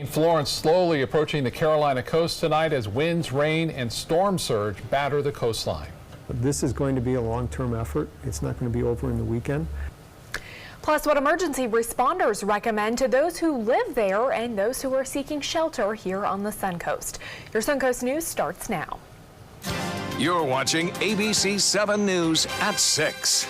Florence slowly approaching the Carolina coast tonight as winds, rain, and storm surge batter the coastline. This is going to be a long-term effort. It's not going to be over in the weekend. Plus, what emergency responders recommend to those who live there and those who are seeking shelter here on the Suncoast. Your Suncoast News starts now. You're watching ABC 7 News at 6.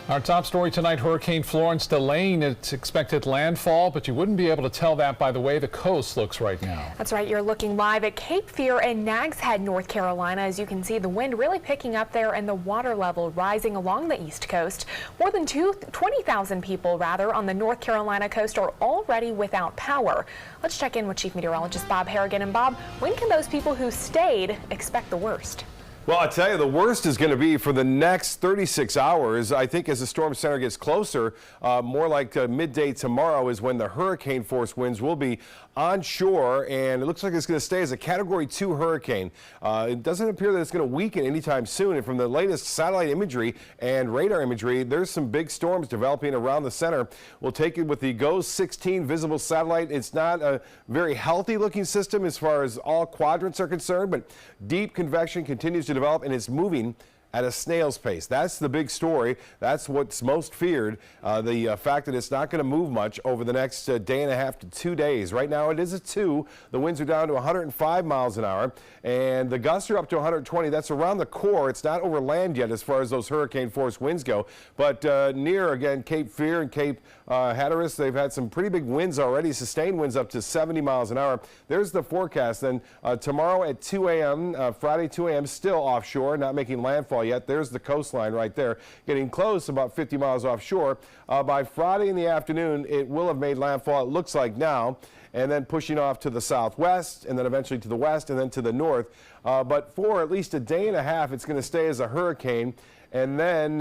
Our top story tonight, Hurricane Florence delaying its expected landfall, but you wouldn't be able to tell that by the way the coast looks right now. That's right. You're looking live at Cape Fear and Nags Head, North Carolina. As you can see, the wind really picking up there and the water level rising along the east coast. More than 20,000 people, on the North Carolina coast are already without power. Let's check in with Chief Meteorologist Bob Harrigan. And Bob, when can those people who stayed expect the worst? Well, I tell you, the worst is going to be for the next 36 hours. I think as the storm center gets closer, more like midday tomorrow is when the hurricane force winds will be onshore, and it looks like it's going to stay as a Category 2 hurricane. It doesn't appear that it's going to weaken anytime soon, and from the latest satellite imagery and radar imagery, there's some big storms developing around the center. We'll take it with the GOES 16 visible satellite. It's not a very healthy looking system as far as all quadrants are concerned, but deep convection continues to develop, and it's moving at a snail's pace. That's the big story. That's what's most feared, the fact that it's not going to move much over the next day and a half to 2 days. Right now it is a 2. The winds are down to 105 miles an hour, and the gusts are up to 120. That's around the core. It's not over land yet as far as those hurricane force winds go, but near, again, Cape Fear and Cape Hatteras, they've had some pretty big winds already, sustained winds up to 70 miles an hour. There's the forecast. Then tomorrow at 2 a.m., Friday 2 a.m., still offshore, not making landfall yet. There's the coastline right there, getting close, about 50 miles offshore. By Friday in the afternoon, it will have made landfall, it looks like now, and then pushing off to the southwest, and then eventually to the west, and then to the north. But for at least a day and a half, it's going to stay as a hurricane, and then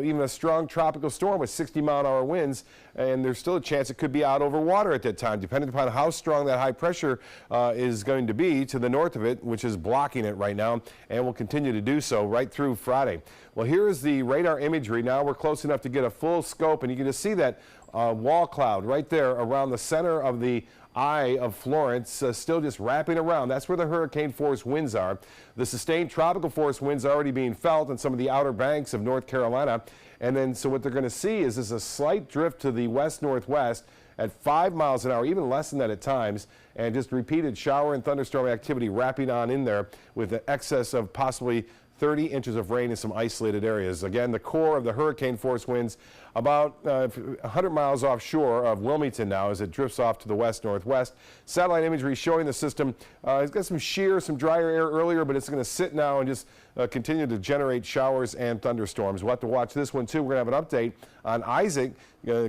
even a strong tropical storm with 60-mile-an-hour winds, and there's still a chance it could be out over water at that time, depending upon how strong that high pressure is going to be to the north of it, which is blocking it right now, and will continue to do so right through Friday. Well, here is the radar imagery. Now we're close enough to get a full scope, and you can just see that wall cloud right there around the center of the eye of Florence, still just wrapping around. That's where the hurricane force winds are. The sustained tropical force winds are already being felt on some of the outer banks of North Carolina. And then so what they're going to see is a slight drift to the west-northwest at 5 miles an hour, even less than that at times, and just repeated shower and thunderstorm activity wrapping on in there with an excess of possibly 30 inches of rain in some isolated areas. Again, the core of the hurricane force winds about 100 miles offshore of Wilmington now as it drifts off to the west-northwest. Satellite imagery showing the system. It's got some sheer, some drier air earlier, but it's going to sit now and just continue to generate showers and thunderstorms. We'll have to watch this one too. We're going to have an update on Isaac.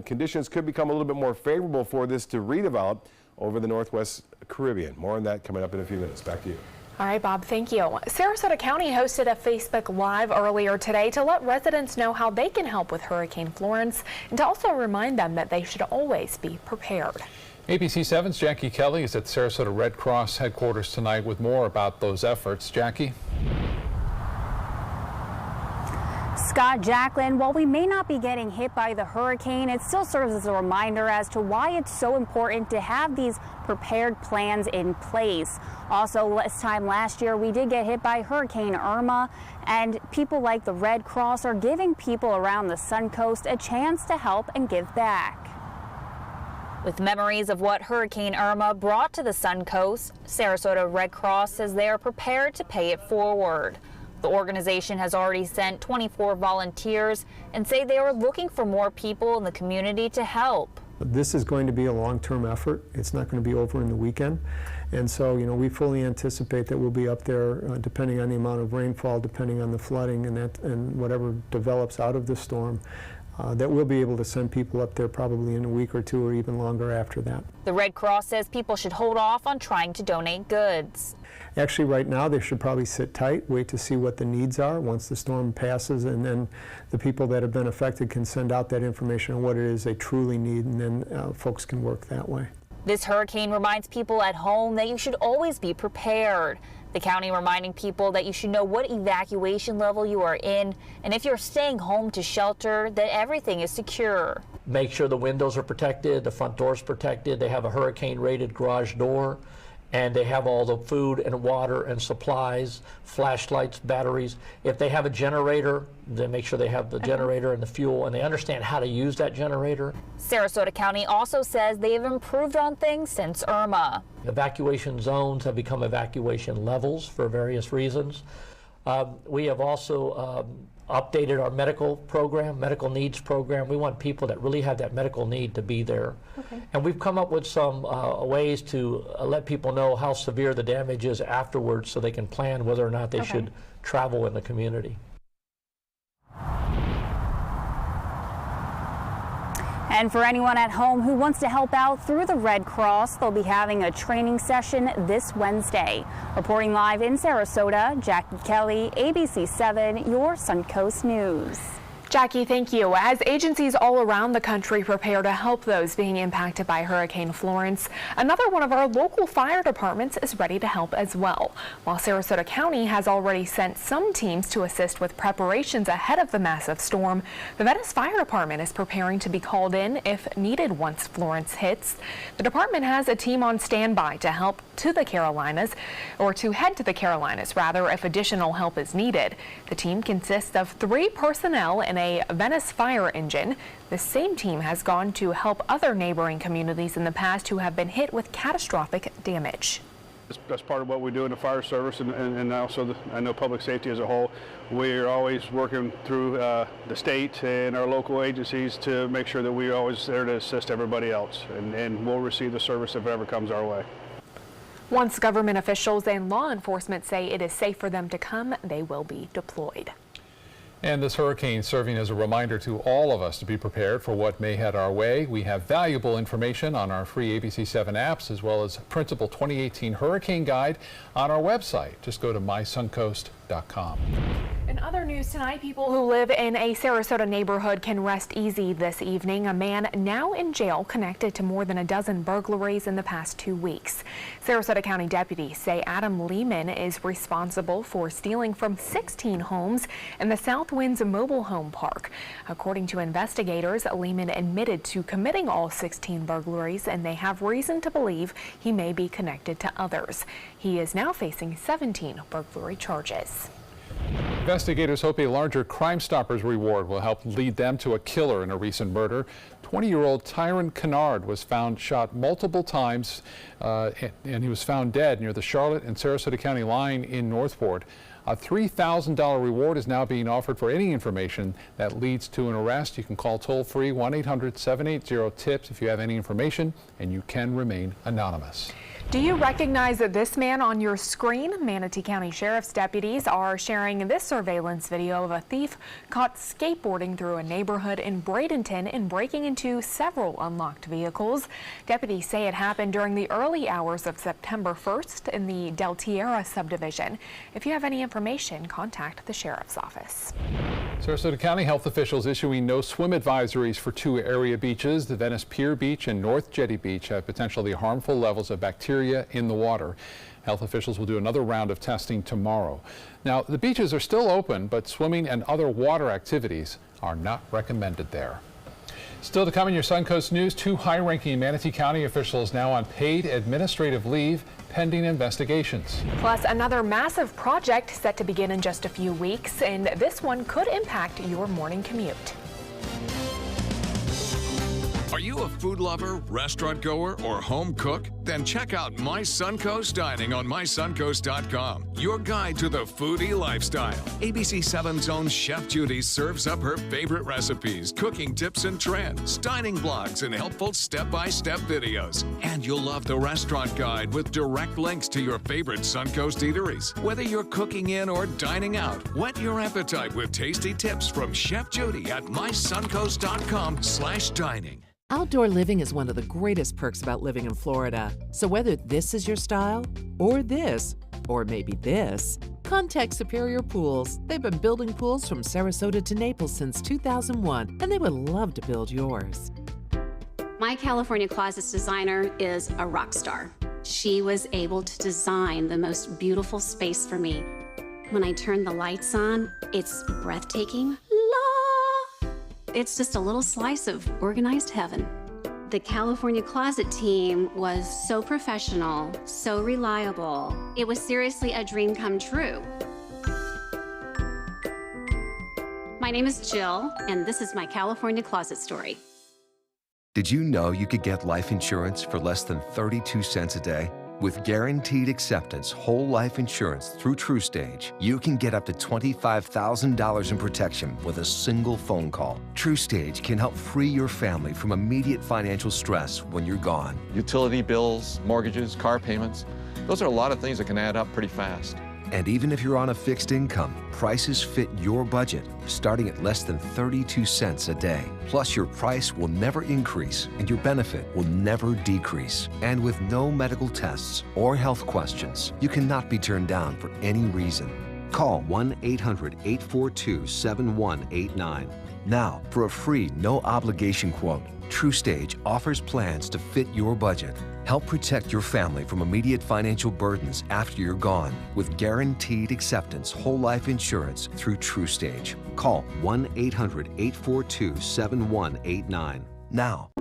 Conditions could become a little bit more favorable for this to redevelop over the Northwest Caribbean. More on that coming up in a few minutes. Back to you. All right, Bob, thank you. Sarasota County hosted a Facebook Live earlier today to let residents know how they can help with Hurricane Florence and to also remind them that they should always be prepared. ABC 7's Jackie Kelly is at Sarasota Red Cross headquarters tonight with more about those efforts. Jackie? Scott, Jacqueline, while we may not be getting hit by the hurricane, it still serves as a reminder as to why it's so important to have these prepared plans in place. Also, this time last year, we did get hit by Hurricane Irma, and people like the Red Cross are giving people around the Suncoast a chance to help and give back. With memories of what Hurricane Irma brought to the Suncoast, Sarasota Red Cross says they are prepared to pay it forward. The organization has already sent 24 volunteers and say they are looking for more people in the community to help. This is going to be a long-term effort. It's not going to be over in the weekend. And so, we fully anticipate that we'll be up there depending on the amount of rainfall, depending on the flooding and whatever develops out of the storm. That we'll be able to send people up there probably in a week or two or even longer after that. The Red Cross says people should hold off on trying to donate goods. Actually, right now, they should probably sit tight, wait to see what the needs are once the storm passes, and then the people that have been affected can send out that information on what it is they truly need, and then folks can work that way. This hurricane reminds people at home that you should always be prepared. The county reminding people that you should know what evacuation level you are in, and if you're staying home to shelter, that everything is secure. make sure the windows are protected, the front door's protected, they have a hurricane-rated garage door, and they have all the food and water and supplies, flashlights, batteries. If they have a generator, they make sure they have the generator and the fuel, and they understand how to use that generator. Sarasota County also says they have improved on things since Irma. Evacuation zones have become evacuation levels for various reasons. We have also updated our medical needs program. We want people that really have that medical need to be there. And we've come up with some ways to let people know how severe the damage is afterwards so they can plan whether or not they should travel in the community. And for anyone at home who wants to help out through the Red Cross, they'll be having a training session this Wednesday. Reporting live in Sarasota, Jackie Kelly, ABC 7, your Suncoast News. Jackie, thank you. As agencies all around the country prepare to help those being impacted by Hurricane Florence, another one of our local fire departments is ready to help as well. While Sarasota County has already sent some teams to assist with preparations ahead of the massive storm, the Venice Fire Department is preparing to be called in if needed once Florence hits. The department has a team on standby to help to the Carolinas, or to head to the Carolinas rather, if additional help is needed. The team consists of 3 personnel and a Venice fire engine. The same team has gone to help other neighboring communities in the past who have been hit with catastrophic damage. That's part of what we do in the fire service, and also I know public safety as a whole. We're always working through the state and our local agencies to make sure that we're always there to assist everybody else, and we'll receive the service if it ever comes our way. Once government officials and law enforcement say it is safe for them to come, they will be deployed. And this hurricane serving as a reminder to all of us to be prepared for what may head our way. We have valuable information on our free ABC7 apps, as well as Principal 2018 Hurricane Guide on our website. Just go to mysuncoast.com. In other news tonight, people who live in a Sarasota neighborhood can rest easy this evening. A man now in jail connected to more than a dozen burglaries in the past 2 weeks. Sarasota County deputies say Adam Lehman is responsible for stealing from 16 homes in the South Winds mobile home park. According to investigators, Lehman admitted to committing all 16 burglaries, and they have reason to believe he may be connected to others. He is now facing 17 burglary charges. Investigators hope a larger Crime Stoppers reward will help lead them to a killer in a recent murder. 20-year-old Tyron Kennard was found shot multiple times, and he was found dead near the Charlotte and Sarasota County line in Northport. A $3,000 reward is now being offered for any information that leads to an arrest. You can call toll-free 1-800-780-TIPS if you have any information, and you can remain anonymous. Do you recognize this man on your screen? Manatee County Sheriff's deputies are sharing this surveillance video of a thief caught skateboarding through a neighborhood in Bradenton and breaking into several unlocked vehicles. Deputies say it happened during the early hours of September 1st in the Del Tierra subdivision. If you have any information, contact the Sheriff's Office. Sarasota County health officials issuing no swim advisories for 2 area beaches. The Venice Pier Beach and North Jetty Beach have potentially harmful levels of bacteria in the water. Health officials will do another round of testing tomorrow. Now, the beaches are still open, but swimming and other water activities are not recommended there. Still to come in your Suncoast News, 2 high-ranking Manatee County officials now on paid administrative leave pending investigations. Plus, another massive project set to begin in just a few weeks, and this one could impact your morning commute. Are you a food lover, restaurant goer, or home cook? Then check out My Suncoast Dining on mysuncoast.com, your guide to the foodie lifestyle. ABC 7's own Chef Judy serves up her favorite recipes, cooking tips and trends, dining blogs, and helpful step-by-step videos. And you'll love the restaurant guide with direct links to your favorite Suncoast eateries. Whether you're cooking in or dining out, whet your appetite with tasty tips from Chef Judy at mysuncoast.com/dining. Outdoor living is one of the greatest perks about living in Florida. So whether this is your style, or this, or maybe this, contact Superior Pools. They've been building pools from Sarasota to Naples since 2001, and they would love to build yours. My California Closets designer is a rock star. She was able to design the most beautiful space for me. When I turn the lights on, it's breathtaking. It's just a little slice of organized heaven. The California Closet team was so professional, so reliable. It was seriously a dream come true. My name is Jill, and this is my California Closet story. Did you know you could get life insurance for less than 32 cents a day? With Guaranteed Acceptance whole life insurance through TruStage, you can get up to $25,000 in protection with a single phone call. TruStage can help free your family from immediate financial stress when you're gone. Utility bills, mortgages, car payments, those are a lot of things that can add up pretty fast. And even if you're on a fixed income, prices fit your budget, starting at less than 32 cents a day. Plus, your price will never increase and your benefit will never decrease. And with no medical tests or health questions, you cannot be turned down for any reason. Call 1-800-842-7189. Now, for a free, no-obligation quote, TruStage offers plans to fit your budget. Help protect your family from immediate financial burdens after you're gone with Guaranteed Acceptance whole life insurance through TruStage. Call 1-800-842-7189 now.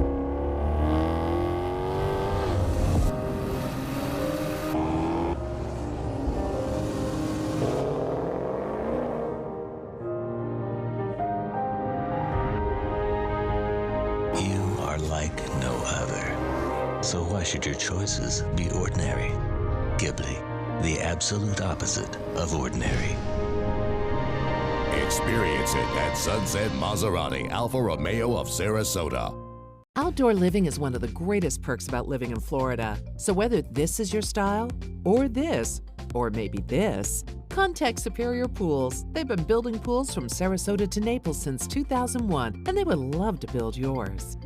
You are like no other. So why should your choices be ordinary? Ghibli, the absolute opposite of ordinary. Experience it at Sunset Maserati Alfa Romeo of Sarasota. Outdoor living is one of the greatest perks about living in Florida. So whether this is your style, or this, or maybe this, contact Superior Pools. They've been building pools from Sarasota to Naples since 2001, and they would love to build yours.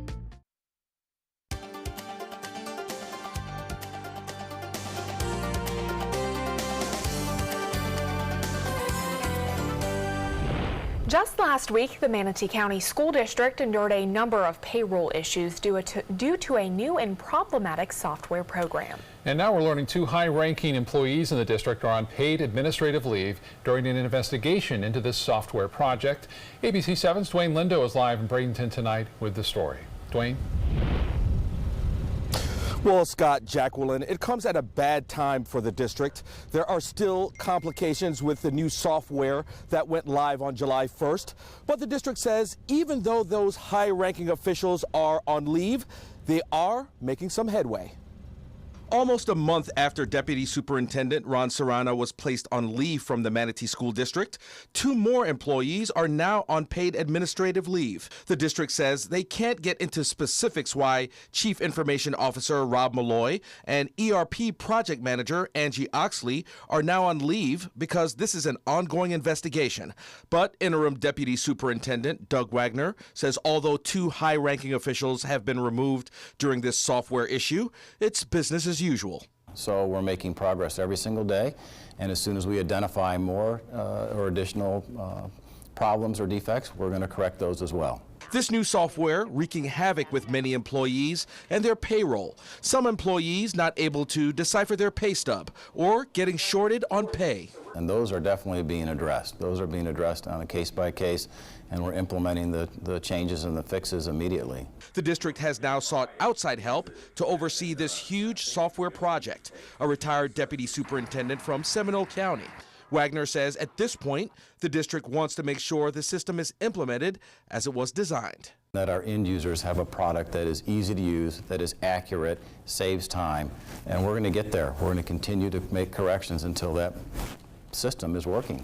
Just last week, the Manatee County School District endured a number of payroll issues due to a new and problematic software program. And now we're learning 2 high-ranking employees in the district are on paid administrative leave during an investigation into this software project. ABC 7's Dwayne Lindo is live in Bradenton tonight with the story. Dwayne? Well, Scott, Jacqueline, it comes at a bad time for the district. There are still complications with the new software that went live on July 1st. But the district says even though those high-ranking officials are on leave, they are making some headway. Almost a month after Deputy Superintendent Ron Serrano was placed on leave from the Manatee School District, 2 more employees are now on paid administrative leave. The district says they can't get into specifics why Chief Information Officer Rob Malloy and ERP Project Manager Angie Oxley are now on leave because this is an ongoing investigation. But Interim Deputy Superintendent Doug Wagner says although 2 high-ranking officials have been removed during this software issue, it's business as usual. So we're making progress every single day, and as soon as we identify more or additional problems or defects, we're going to correct those as well. This new software wreaking havoc with many employees and their payroll. Some employees not able to decipher their pay stub or getting shorted on pay. And those are definitely being addressed. Those are being addressed on a case-by-case, and we're implementing the changes and the fixes immediately. The district has now sought outside help to oversee this huge software project. A retired deputy superintendent from Seminole County. Wagner says at this point, the district wants to make sure the system is implemented as it was designed. That our end users have a product that is easy to use, that is accurate, saves time, and we're going to get there. We're going to continue to make corrections until that system is working.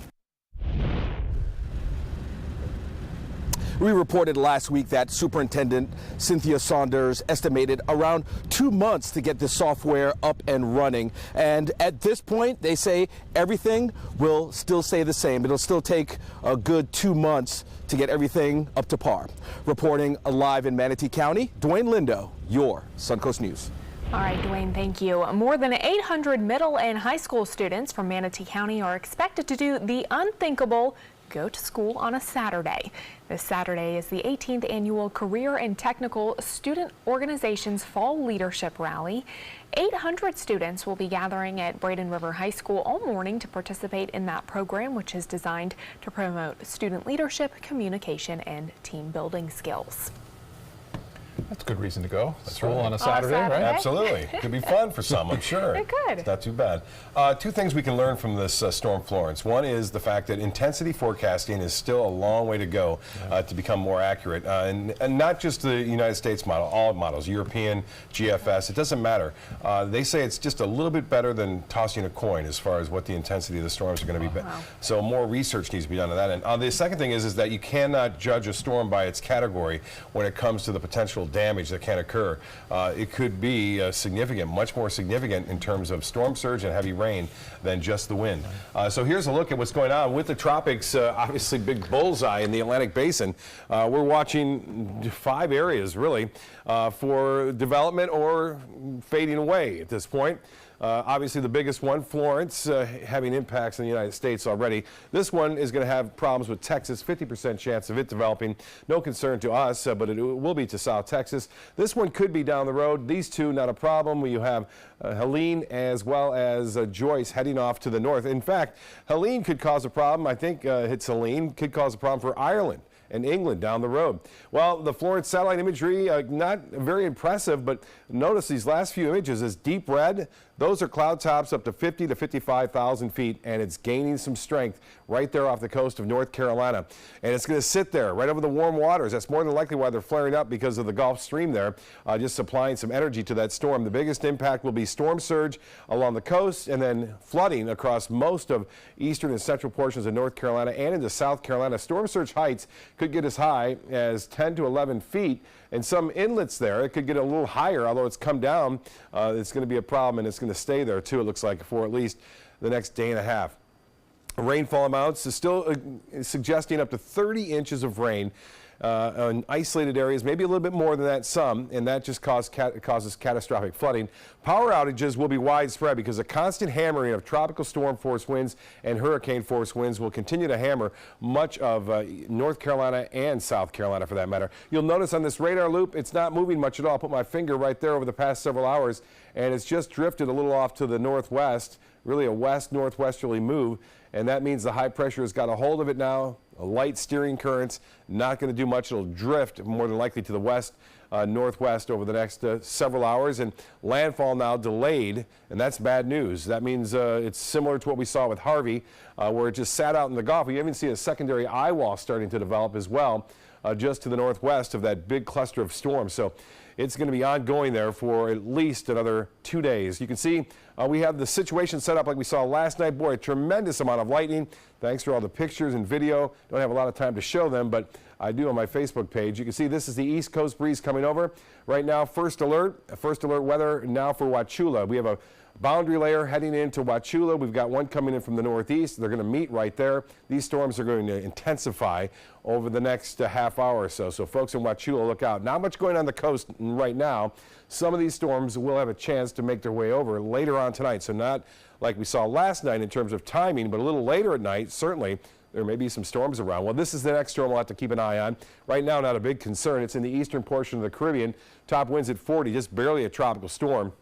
We reported last week that Superintendent Cynthia Saunders estimated around 2 months to get this software up and running. And at this point, they say everything will still stay the same. It'll still take a good 2 months to get everything up to par. Reporting live in Manatee County, Dwayne Lindo, your Suncoast News. All right, Dwayne, thank you. More than 800 middle and high school students from Manatee County are expected to do the unthinkable go to school on a Saturday. This Saturday is the 18th annual Career and Technical Student Organizations Fall Leadership Rally. 800 students will be gathering at Braden River High School all morning to participate in that program, which is designed to promote student leadership, communication, and team building skills. That's a good reason to go. School on a Saturday, right? Absolutely. Could be fun for some, I'm sure. It could. It's not too bad. Two things we can learn from this storm Florence. One is the fact that intensity forecasting is still a long way to go to become more accurate. And not just the United States model, all models, European, GFS, it doesn't matter. They say it's just a little bit better than tossing a coin as far as what the intensity of the storms are going to be. Wow. So more research needs to be done on that end. The second thing is that you cannot judge a storm by its category when it comes to the potential damage that can occur. It could be significant, much more significant in terms of storm surge and heavy rain than just the wind. So here's a look at what's going on with the tropics, obviously big bullseye in the Atlantic Basin. We're watching 5 areas really for development or fading away at this point. Obviously the biggest one, Florence, having impacts in the United States already. This one is going to have problems with Texas, 50% chance of it developing. No concern to us, but it will be to South Texas. This one could be down the road. These two, not a problem. You have Helene as well as Joyce heading off to the north. In fact, Helene could cause a problem. I think it's Helene, could cause a problem for Ireland and England down the road. Well, the Florence satellite imagery, not very impressive, but notice these last few images is deep red. Those are cloud tops up to 50 to 55,000 feet, and it's gaining some strength right there off the coast of North Carolina. And it's going to sit there right over the warm waters. That's more than likely why they're flaring up, because of the Gulf Stream there, just supplying some energy to that storm. The biggest impact will be storm surge along the coast and then flooding across most of eastern and central portions of North Carolina and into South Carolina. Storm surge heights could get as high as 10 to 11 feet. And some inlets there, it could get a little higher, although it's come down. It's going to be a problem, and it's going to stay there, too, it looks like, for at least the next day and a half. Rainfall amounts is still suggesting up to 30 inches of rain in isolated areas, maybe a little bit more than that, some, and that just causes catastrophic flooding. Power outages will be widespread because a constant hammering of tropical storm force winds and hurricane force winds will continue to hammer much of North Carolina and South Carolina, for that matter. You'll notice on this radar loop, it's not moving much at all. I'll put my finger right there over the past several hours, and it's just drifted a little off to the northwest, really a west-northwesterly move, and that means the high pressure has got a hold of it now. A light steering currents, not going to do much. It'll drift more than likely to the west, northwest over the next several hours, and landfall now delayed, and that's bad news. That means it's similar to what we saw with Harvey, where it just sat out in the Gulf. We even see a secondary eye wall starting to develop as well, just to the northwest of that big cluster of storms. So it's going to be ongoing there for at least another 2 days. You can see we have the situation set up like we saw last night. Boy, a tremendous amount of lightning. Thanks for all the pictures and video. Don't have a lot of time to show them, but I do on my Facebook page. You can see this is the East Coast breeze coming over. Right now, first alert weather now for Wauchula. We have a boundary layer heading into Wauchula. We've got one coming in from the northeast. They're going to meet right there. These storms are going to intensify over the next half hour or so. So folks in Wauchula, look out. Not much going on the coast right now. Some of these storms will have a chance to make their way over later on tonight. So not like we saw last night in terms of timing, but a little later at night, certainly there may be some storms around. Well, this is the next storm we'll have to keep an eye on. Right now, not a big concern. It's in the eastern portion of the Caribbean. Top winds at 40, just barely a tropical storm.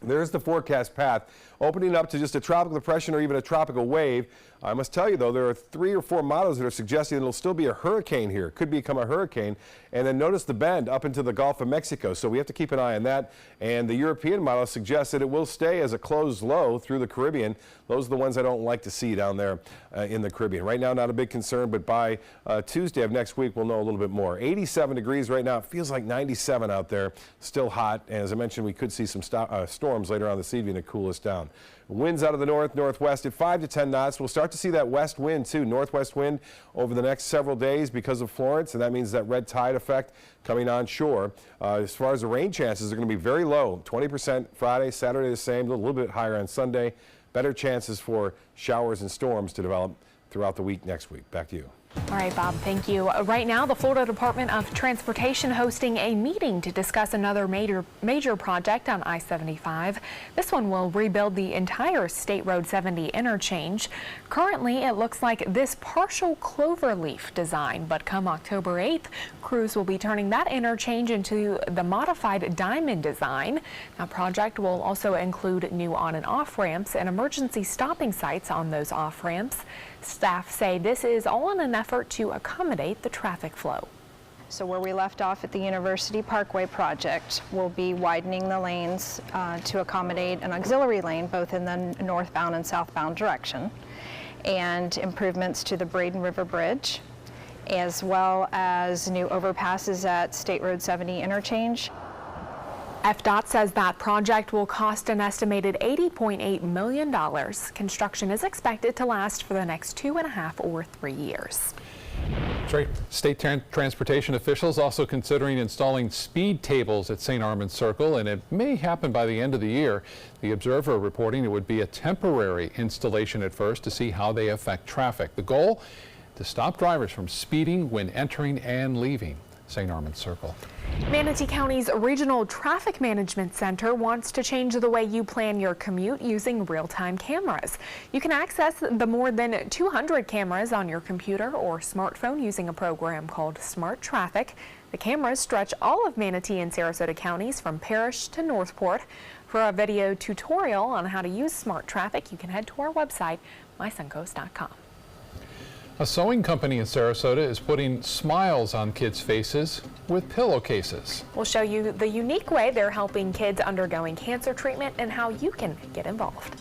There's the forecast path, opening up to just a tropical depression or even a tropical wave. I must tell you, though, there are 3 or 4 models that are suggesting it'll still be a hurricane here. Could become a hurricane. And then notice the bend up into the Gulf of Mexico. So we have to keep an eye on that. And the European model suggests that it will stay as a closed low through the Caribbean. Those are the ones I don't like to see down there in the Caribbean. Right now, not a big concern, but by Tuesday of next week, we'll know a little bit more. 87 degrees right now. It feels like 97 out there. Still hot. And as I mentioned, we could see some storms later on this evening to cool us down. Winds out of the north, northwest at 5 to 10 knots. We'll start to see that west wind, too, northwest wind over the next several days because of Florence, and that means that red tide effect coming on shore. As far as the rain chances, are going to be very low, 20% Friday, Saturday the same, a little bit higher on Sunday. Better chances for showers and storms to develop throughout the week next week. Back to you. All right, Bob, thank you. Right now, the Florida Department of Transportation hosting a meeting to discuss another major project on I-75. This one will rebuild the entire State Road 70 interchange. Currently, it looks like this partial cloverleaf design, but come October 8th, crews will be turning that interchange into the modified diamond design. The project will also include new on and off ramps and emergency stopping sites on those off ramps. Staff say this is all in an effort to accommodate the traffic flow. So where we left off at the University Parkway project, we'll be widening the lanes to accommodate an auxiliary lane both in the northbound and southbound direction, and improvements to the Braden River Bridge, as well as new overpasses at State Road 70 interchange. FDOT says that project will cost an estimated $80.8 million. Construction is expected to last for the next 2.5 or 3 years. State transportation officials also considering installing speed tables at St. Armand Circle, and it may happen by the end of the year. The Observer reporting it would be a temporary installation at first to see how they affect traffic. The goal? To stop drivers from speeding when entering and leaving St. Armand Circle. Manatee County's Regional Traffic Management Center wants to change the way you plan your commute using real-time cameras. You can access the more than 200 cameras on your computer or smartphone using a program called Smart Traffic. The cameras stretch all of Manatee and Sarasota counties from Parrish to Northport. For a video tutorial on how to use Smart Traffic, you can head to our website, mysuncoast.com. A sewing company in Sarasota is putting smiles on kids' faces with pillowcases. We'll show you the unique way they're helping kids undergoing cancer treatment and how you can get involved.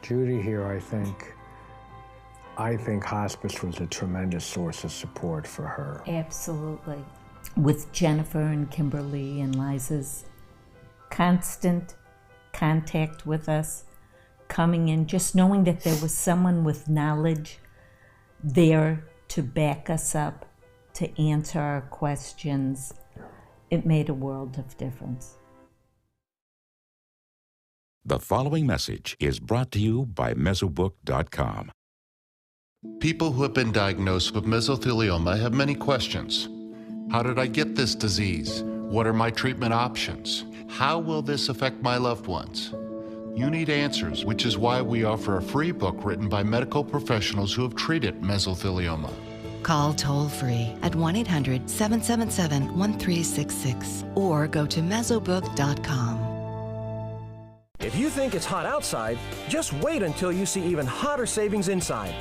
Judy here, I think hospice was a tremendous source of support for her. Absolutely. With Jennifer and Kimberly and Liza's constant contact with us, coming in, just knowing that there was someone with knowledge there to back us up, to answer our questions, it made a world of difference. The following message is brought to you by Mesobook.com. People who have been diagnosed with mesothelioma have many questions. How did I get this disease? What are my treatment options? How will this affect my loved ones? You need answers, which is why we offer a free book written by medical professionals who have treated mesothelioma. Call toll-free at 1-800-777-1366 or go to mesobook.com. If you think it's hot outside, just wait until you see even hotter savings inside.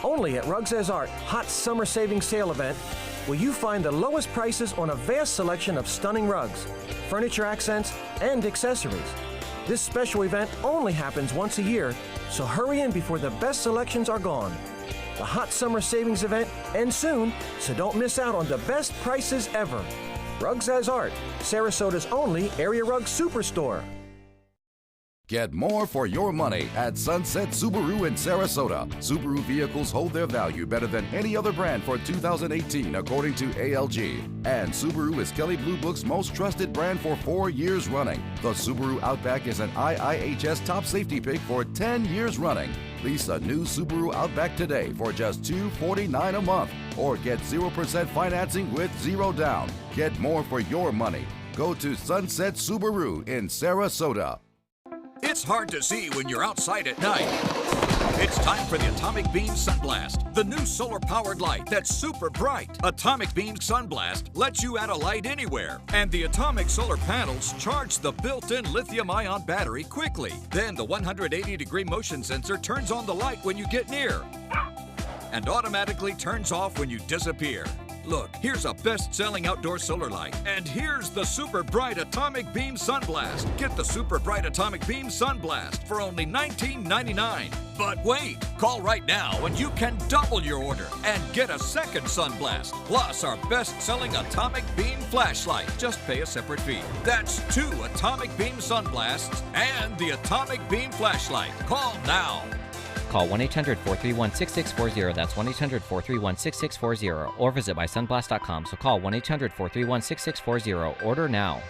Only at Rugs As Art Hot Summer Savings Sale event will you find the lowest prices on a vast selection of stunning rugs, furniture accents, and accessories. This special event only happens once a year, so hurry in before the best selections are gone. The Hot Summer Savings event ends soon, so don't miss out on the best prices ever. Rugs As Art, Sarasota's only area rug superstore. Get more for your money at Sunset Subaru in Sarasota. Subaru vehicles hold their value better than any other brand for 2018, according to ALG. And Subaru is Kelley Blue Book's most trusted brand for 4 years running. The Subaru Outback is an IIHS top safety pick for 10 years running. Lease a new Subaru Outback today for just $249 a month, or get 0% financing with 0 down. Get more for your money. Go to Sunset Subaru in Sarasota. It's hard to see when you're outside at night. It's time for the Atomic Beam Sunblast, the new solar-powered light that's super bright. Atomic Beam Sunblast lets you add a light anywhere, and the atomic solar panels charge the built-in lithium-ion battery quickly. Then the 180-degree motion sensor turns on the light when you get near and automatically turns off when you disappear. Look, here's a best-selling outdoor solar light. And here's the Super Bright Atomic Beam Sunblast. Get the Super Bright Atomic Beam Sunblast for only $19.99. But wait, call right now and you can double your order and get a second Sunblast, plus our best-selling Atomic Beam Flashlight. Just pay a separate fee. That's 2 Atomic Beam Sunblasts and the Atomic Beam Flashlight. Call now. Call 1-800-431-6640. That's 1-800-431-6640. Or visit mysunblast.com. So call 1-800-431-6640. Order now.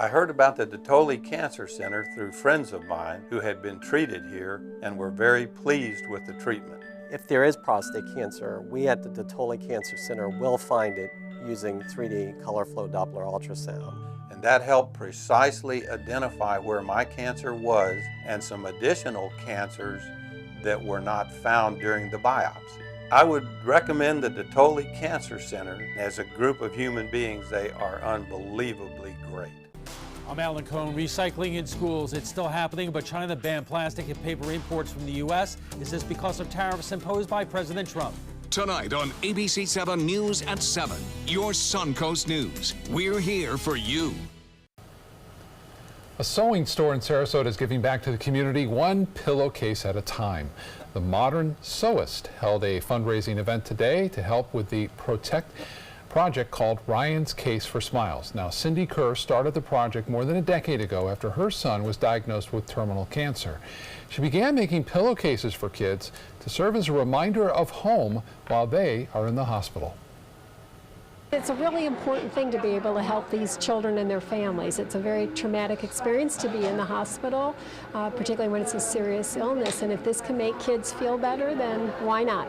I heard about the Dotoli Cancer Center through friends of mine who had been treated here and were very pleased with the treatment. If there is prostate cancer, we at the Dotoli Cancer Center will find it using 3D color flow Doppler ultrasound. And that helped precisely identify where my cancer was and some additional cancers that were not found during the biopsy. I would recommend the Dotoli Cancer Center. As a group of human beings, they are unbelievably great. I'm Alan Cohn. Recycling in schools, it's still happening, but China banned plastic and paper imports from the U.S. Is this because of tariffs imposed by President Trump? Tonight on ABC 7 News at 7, your Suncoast News. We're here for you. A sewing store in Sarasota is giving back to the community one pillowcase at a time. The Modern Sewist held a fundraising event today to help with the Protect project called Ryan's Case for Smiles. Now, Cindy Kerr started the project more than a decade ago after her son was diagnosed with terminal cancer. She began making pillowcases for kids to serve as a reminder of home while they are in the hospital. It's a really important thing to be able to help these children and their families. It's a very traumatic experience to be in the hospital, particularly when it's a serious illness. And if this can make kids feel better, then why not?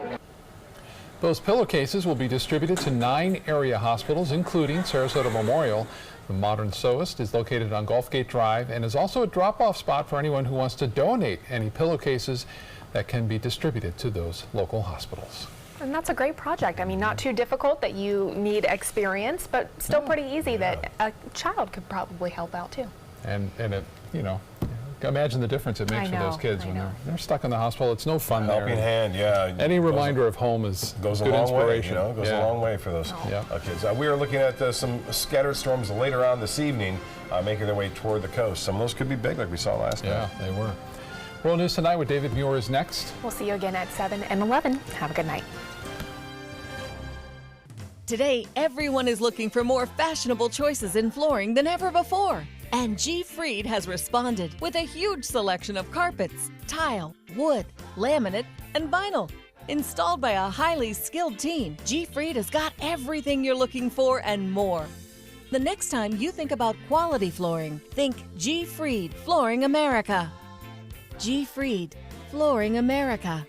Those pillowcases will be distributed to 9 area hospitals, including Sarasota Memorial. The Modern Sewist is located on Gulfgate Drive and is also a drop-off spot for anyone who wants to donate any pillowcases that can be distributed to those local hospitals. And that's a great project. I mean, not too difficult that you need experience, but still pretty easy that a child could probably help out too. And it, you know, imagine the difference it makes for those kids when they're stuck in the hospital. It's no fun there. Helping hand, yeah. Any reminder of home is goes good a long inspiration. way, you know, goes a long way for those kids. We are looking at some scattered storms later on this evening, making their way toward the coast. Some of those could be big, like we saw last night. Yeah, they were. World News Tonight with David Muir is next. We'll see you again at 7 and 11. Have a good night. Today, everyone is looking for more fashionable choices in flooring than ever before. And G. Fried has responded with a huge selection of carpets, tile, wood, laminate, and vinyl. Installed by a highly skilled team, G. Fried has got everything you're looking for and more. The next time you think about quality flooring, think G. Fried Flooring America. G. Fried Flooring America.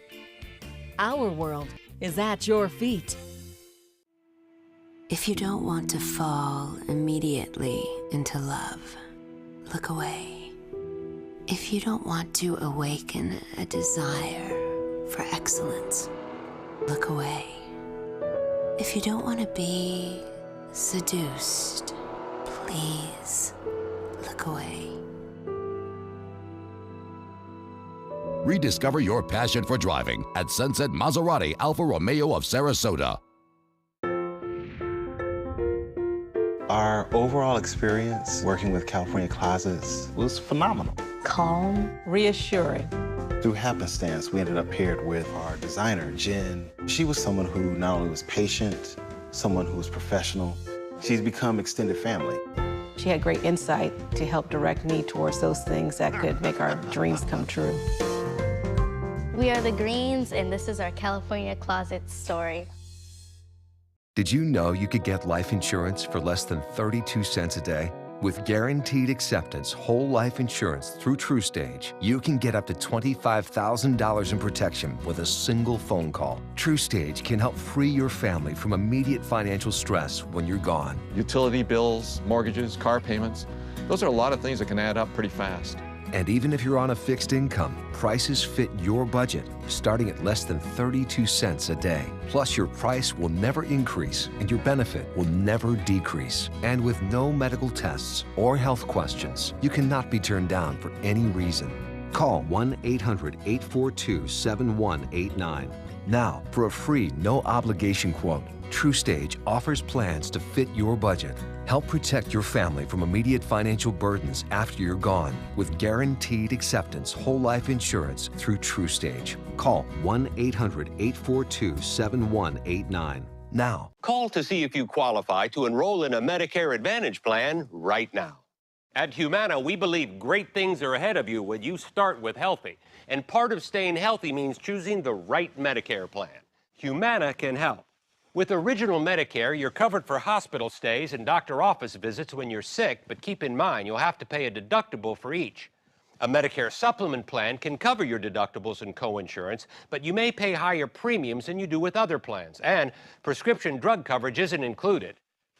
Our world is at your feet. If you don't want to fall immediately into love, look away. If you don't want to awaken a desire for excellence, look away. If you don't want to be seduced, please look away. Rediscover your passion for driving at Sunset Maserati Alfa Romeo of Sarasota. Our overall experience working with California Closets was phenomenal. Calm, reassuring. Through happenstance, we ended up paired with our designer, Jen. She was someone who not only was patient, someone who was professional. She's become extended family. She had great insight to help direct me towards those things that could make our dreams come true. We are the Greens, and this is our California Closets story. Did you know you could get life insurance for less than 32 cents a day? With guaranteed acceptance whole life insurance through TruStage, you can get up to $25,000 in protection with a single phone call. TruStage can help free your family from immediate financial stress when you're gone. Utility bills, mortgages, car payments, those are a lot of things that can add up pretty fast. And even if you're on a fixed income, prices fit your budget, starting at less than 32 cents a day. Plus, your price will never increase and your benefit will never decrease. And with no medical tests or health questions, you cannot be turned down for any reason. Call 1-800-842-7189. Now, for a free, no-obligation quote, TruStage offers plans to fit your budget. Help protect your family from immediate financial burdens after you're gone with guaranteed acceptance whole life insurance through TruStage. Call 1-800-842-7189 now. Call to see if you qualify to enroll in a Medicare Advantage plan right now. At Humana, we believe great things are ahead of you when you start with healthy. And part of staying healthy means choosing the right Medicare plan. Humana can help. With Original Medicare, you're covered for hospital stays and doctor office visits when you're sick, but keep in mind you'll have to pay a deductible for each. A Medicare supplement plan can cover your deductibles and coinsurance, but you may pay higher premiums than you do with other plans, and prescription drug coverage isn't included.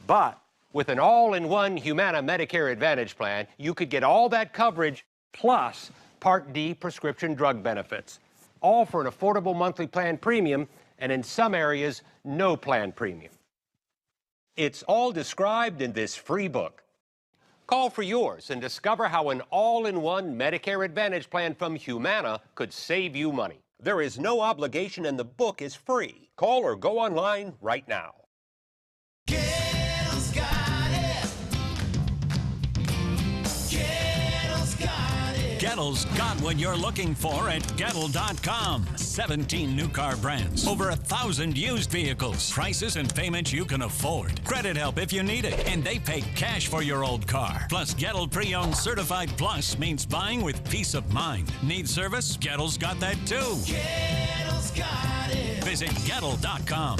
But with an all-in-one Humana Medicare Advantage plan, you could get all that coverage plus Part D prescription drug benefits, all for an affordable monthly plan premium, and in some areas, no plan premium. It's all described in this free book. Call for yours and discover how an all-in-one Medicare Advantage plan from Humana could save you money. There is no obligation and the book is free. Call or go online right now. Gettle's got what you're looking for at Gettle.com. 17 new car brands, over 1,000 used vehicles, prices and payments you can afford. Credit help if you need it, and they pay cash for your old car. Plus, Gettle Pre-Owned Certified Plus means buying with peace of mind. Need service? Gettle's got that too. Gettle's got it. Visit Gettle.com.